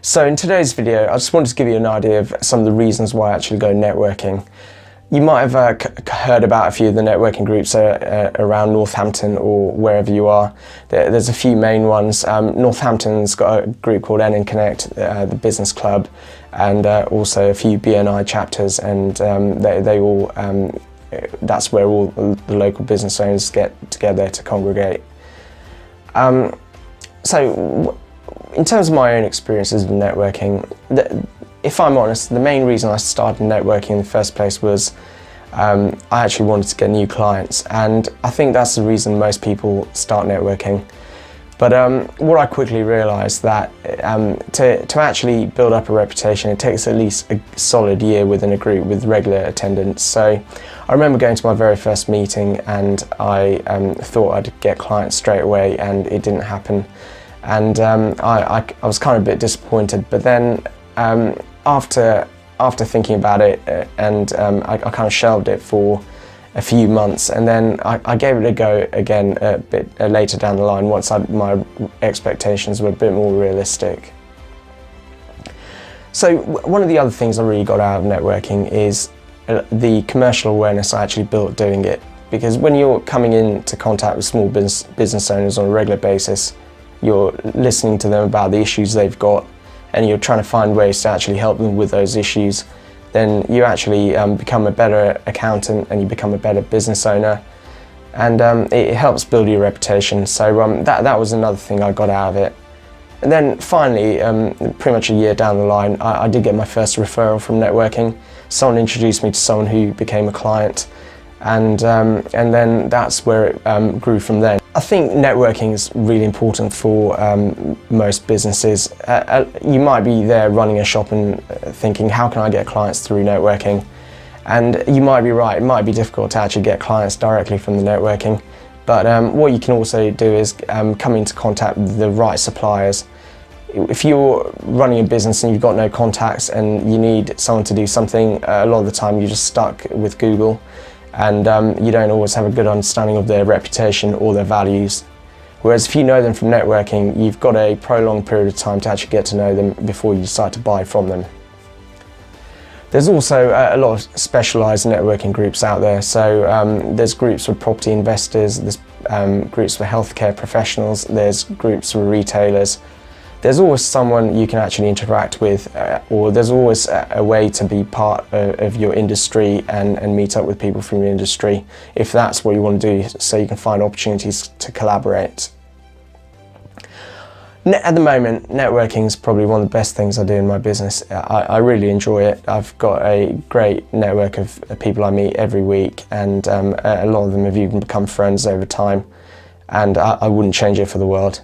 So in today's video, I just wanted to give you an idea of some of the reasons why I actually go networking. You might have heard about a few of the networking groups around Northampton or wherever you are. There's a few main ones. Northampton's got a group called NN Connect, the business club, and also a few BNI chapters, and they all, that's where all the local business owners get together to congregate. So in terms of my own experiences with networking, if I'm honest, the main reason I started networking in the first place was I actually wanted to get new clients, and I think that's the reason most people start networking. But what I quickly realised that to actually build up a reputation, it takes at least a solid year within a group with regular attendance. So I remember going to my very first meeting, and I thought I'd get clients straight away, and it didn't happen. And I was kind of a bit disappointed, but then after thinking about it, and I kind of shelved it for a few months, and then I gave it a go again a bit later down the line once my expectations were a bit more realistic. So one of the other things I really got out of networking is the commercial awareness I actually built doing it, because when you're coming into contact with small business owners on a regular basis, you're listening to them about the issues they've got, and you're trying to find ways to actually help them with those issues, then you actually become a better accountant and you become a better business owner, and it helps build your reputation. So that was another thing I got out of it. And then finally, pretty much a year down the line, I did get my first referral from networking. Someone introduced me to someone who became a client, and then that's where it grew from then. I think networking is really important for most businesses. You might be there running a shop and thinking, how can I get clients through networking? And you might be right, it might be difficult to actually get clients directly from the networking, but what you can also do is come into contact with the right suppliers. If you're running a business and you've got no contacts and you need someone to do something, a lot of the time you're just stuck with Google, and you don't always have a good understanding of their reputation or their values. Whereas if you know them from networking, you've got a prolonged period of time to actually get to know them before you decide to buy from them. There's also a lot of specialised networking groups out there. So there's groups for property investors, there's groups for healthcare professionals, there's groups for retailers. There's always someone you can actually interact with, or there's always a way to be part of your industry and meet up with people from your industry, if that's what you want to do, so you can find opportunities to collaborate. At the moment, networking is probably one of the best things I do in my business. I really enjoy it. I've got a great network of people I meet every week, and a lot of them have even become friends over time, and I wouldn't change it for the world.